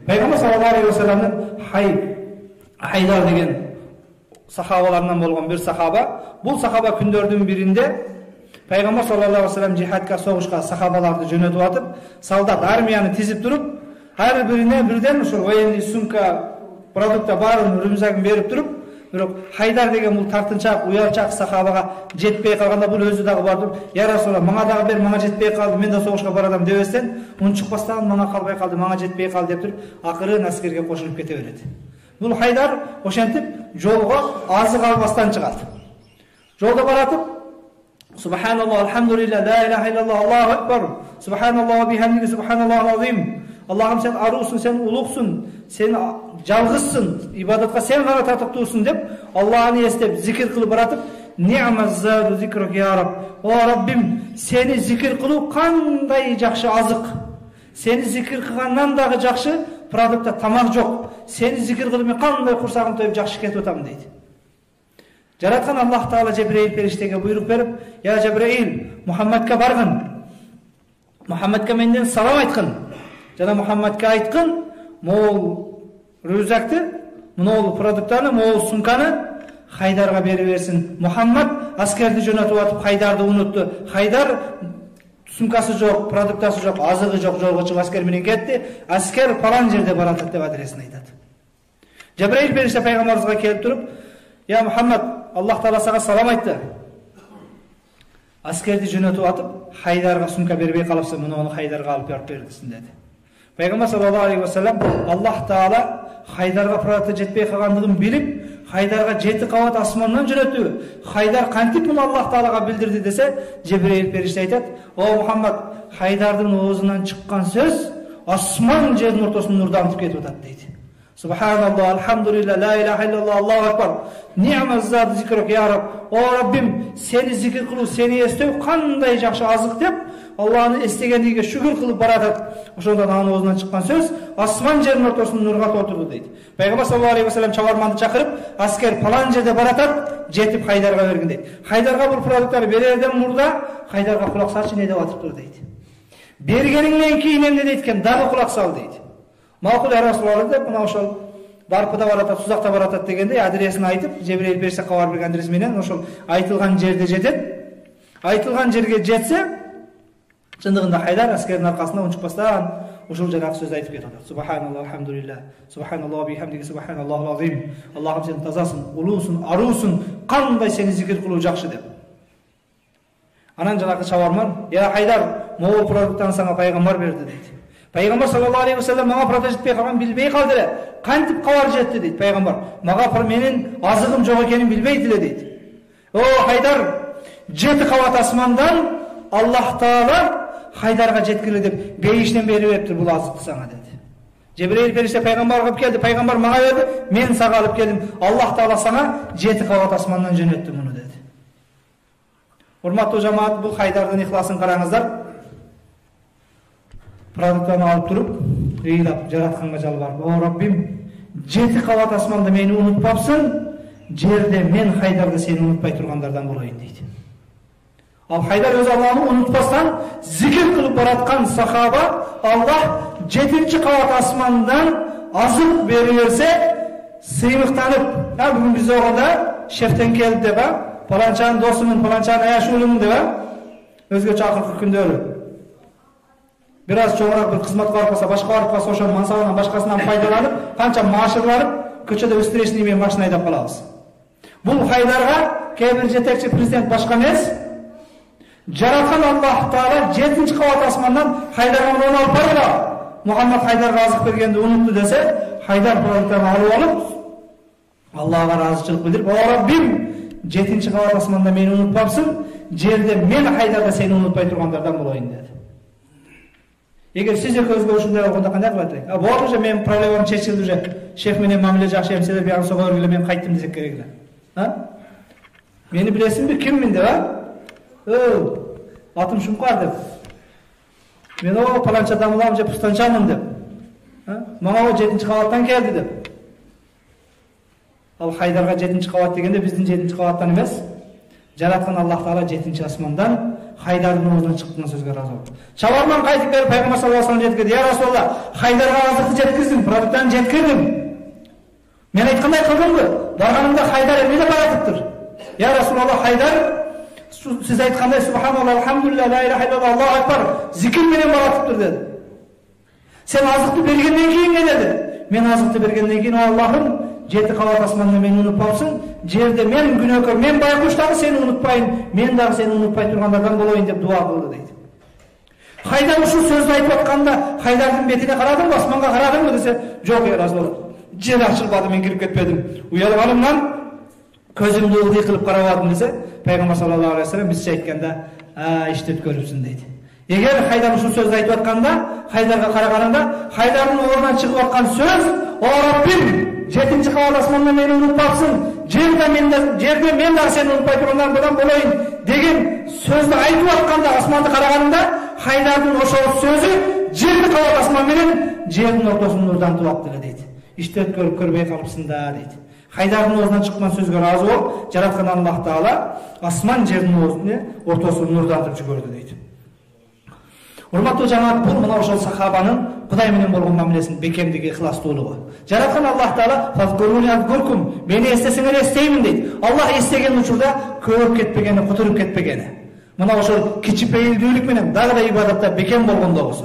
Пайгамбар саллаллаху алейхи ва салламдын Хайдар деген сахабаларынан болгон бир сахаба. Бул сахаба күндөрдүн биринде Пайгамбар саллаллаху алейхи ва саллам жихадка согушка сахабаларды жөнөтүп атып, солдат армияны тизип туруп, ар бирине бирден ушул военный сумка продукта баарын рюкзагын берип туруп, бирок Хайдар деген бул тартынчаак, уялчаак сахабага жетпей калганда бул өзү дагы бардып, "Я Расулалла, мага дагы бер, мага жетпей калды, мен да согушка барадам" дебестен, "Унчукпастан мага калбай калды, мага жетпей калды" деп туруп, акырын аскерге кошулуп кете берет. Бул Хайдар ошентип жолго азык албастан чыгат. Жолдо баратып, "Субханаллах, алхамдулилlah, ла илаха иллаллах, Аллаху акбар, субханаллах ва бихамдихи, субханаллахул азим. Аллахым, сен арусун, сен улуксун, сен жалгызсың, ибадатка сен гана татыктуусуң" деп Аллахны эстеп, зикир кылып баратып, "Ни'маз-заду зикрук я Рабб. О Раббим, сени зикир кылуу кандай жакшы азык. Сени зикир кылгандан дагы жакшы продуктта тамак жок. Сени зикир кылып мен кандай курсагым тоюп жакшы кетип атам" дейт. Жараткан Аллах Таала Жебреил периштеге буйрук берип, "Я Жебреил, Мухаммадка баргын. Мухаммадка менден салам айткын. Жана Мухаммадка айткын, могул рюкзакты, могул продукттарды, могул сумканы Хайдарга берип берсин. Мухаммад аскерди жөнөтүп атып Хайдарды унутту. Хайдар сумкасы жок, продуктасы жок, азыгы жок, жолго чыгып аскер менен кетти. Аскер палан жерде баратат" деп адресин айтат. Жебреил периште пайгамбарыбызга келип туруп, "Я Мухаммад, Аллах Таала сага салам айтты. Аскерди жөнөтүп атып Хайдарга сумка бербей калыпсың, муну Хайдарга алып берип бердисиң" деди. Пайгамбар саллаллаху алейхи ва саллам Аллах Таала Хайдарга продукты жетпей калгандыгын билип, Хайдарга 7 кабат асмандан жөнөттү. Хайдар кантип муну Аллах Таалага билдирди десе, Жебреил периште айтат, "О Мухаммад, Хайдардын оозунан чыккан сөз асман жердин ортосун нурдантып кетип атат" дейт. "Субханаллах, алхамдулилlah, ла илаха иллаллах, Аллаху акбар. Ни'маз-заду зикрук я Рабб. О Раббим, сени зикир кылуу, сени эстөө кандай жакшы азык" деп Аллахны эстегендиге шүгүр кылып баратат. Ошондон анын оозунан чыккан сөз асман жердин ортосун нурга толтурду дейт. Пайгамбар саллаллаху алейхи ва саллам чабарманды чакырып, "Аскер палан жерде баратат, жетип Хайдарга бергин" дейт. Хайдарга бул продукттарды берерден мурда Хайдарга кулак салчы не деп атыптыр дейт. Бергениңден кийин эмне дейт экен, дагы кулак сал дейт. "Макул я Расулалла" деп мына ошол Барпыда баратат, Сузакта баратат дегенде адресин айтып, Жебреил периште кабар берген адрес менен ошол айтылган жерде жетет. Айтылган жерге жетсе, чындыгында Хайдар аскердин аркасында унчукпастан ушул жанагы сөз айтып кетип атат. "Субханаллах, алхамдулилlah, субханаллах ва бихамдихи, субханаллахул азим. Аллахым, сен тазасың, улуусуң, арусуң, кандай сени зикир кылуу жакшы" деп. Анан жанагы чабарман, "Я Хайдар, могул продукттан сага пайгамбар берди" дейт. Пайгамбар саллаллаху алейхи ва саллам мага продукт жетпей калган билбей калды эле. Кантип кабар жетти дейт пайгамбар. "Мага менин азыгым жок экенин билбейт эле" дейт. "О Хайдар, 7 кабат асмандан Аллах Таала Хайдарга жеткиле деп бейиштен берип бериптир бул азыкты сага" деди. Жебреил периште пайгамбарга алып келди, пайгамбар мага берди, мен сага алып келдим. Аллах Таала сага 7 кабат асмандан жөнөттү муну деди. Урматтуу жамаат, бул Хайдардын ихласын караңыздар. Продукттаны алып туруп, ыйлап, жаратканга жалбарып, "О Раббим, 7 кабат асманда мени унутпапсың, жерде мен Хайдарды сени унутпай тургандардан болоюн" дейт. Ал Хайдар өз Аллахны унутпастан зикир кылып бараткан сахаба, Аллах 7 кабат асмандан азык бере берсе, сыймыктанып, бүгүн биз огонда шефтен келди деп, "Паланчанын досумун, паланчанын аяшуулумун" деп, өзгөчө акыркы күндөрү бир аз чоңураак бир кызматка барып калса, башка барып калса, ошонун мансабынан башкасынан пайдаланып, канча маашыр барып, көчөдө встречный менен машина айдап калабыз. Бул Хайдарга кээ бир жетекчи президент башка эмес, жараткан Аллах Таала 7 кабат асмандан Хайдарга муну алып баргыла. Мухаммад Хайдарга азык бергенди унутту десе, Хайдар продукттарын алып алып, Аллага ыраазычылык билдирип, "О Раббим, 7 кабат асманда мени унутпапсың, жерде мен Хайдарга сени унутпай тургандардан болоюн" деди. Эгер сиз экөөңүзгө ушундай болгондо кандай кылат элек? Болду уже, менин проблемам чечилди уже. Шеф менен мамиле жакшы эмсе деп аны сого бергиле, мен кайттым десек керек эле. Мени билесиңби, киммин деп, Атым Шумкар деп. Мен паланча дамылам же пустанчамын деп. Мага 7 кабаттан келди деп. Ал Хайдарга 7 кабат дегенде биздин 7 кабаттан эмес, жараткан Аллах Таала 7 асмандан Хайдардын оозунан чыккан сөзгө ыраазы болуп. Чабарман кайтып берип пайгамбар саллаллаху алейхи вассалам жеткирди. Я Расулаллах, Хайдарга азыкты жеткиздим, продуктаны жеткирдим. Мен айткандай кылдымбы? Барганымда Хайдар эмне баратыптыр? Я Расулаллах, Хайдар сиз айткандай субханаллах, алхамдулилlah, ла иляха иллаллах, Аллаху акбар зикир менен баратыптыр деди. Сен азыкты бергенден кийин не деди? Мен азыкты бергенден кийин, Аллахым, жети кабат асманды мени унутпапсың, жерде мен күнөөкөр, мен байкуш дагы сени унутпайын, мен дагы сени унутпай тургандардан болоюн деп дуа кылды дейт. Хайдар ушул сөздү айтып атканда Хайдардын бетине карадымбы, асманга карадымбы десе, жок я Расулаллах. Жер ачылбады, мен кирип кетпедим. Уялганымдан көзүмдү ылдый кылып карабадым десе, пайгамбар саллаллаху алейхи вассалам бизче айтканда, иштеп көрүпсүн дейт. Эгер Хайдар ушул сөздү айтып атканда, Хайдарга караганында, Хайдардын оорунан чыгып аткан сөз, "О Раббим, жетинчи кабат асмандан мени унутпапсың, жерде мен дагы сени унутпай тургандардан болоюн" деген сөздү айтып атканда, асманды караганында Хайдардын ошол сөзү жети кабат асман менен жердин ортосун нурдантып алып деле дейт. Иштеп көрүп көрбөй калыпсың да дейт. Хайдардын оозунан чыккан сөзгө ыраазы болуп, жараткан Аллах Таала асман жердин ортосун нурдантып жиберди дейт. Урматтуу жамаат, бул мына ошол сахабанын Кудай менен болгон мамилесинин бекемдиги, ихластуулугу. Жараткан Аллах Таала "Фазкуруни азкуркум", мени эстесеңер эстеймин дейт. Аллах эстеген учурда көп кетпегени, кутуруп кетпегени. Мына ошол кичипейилдүүлүк менен дагы да ибадатта бекем болгондогусу.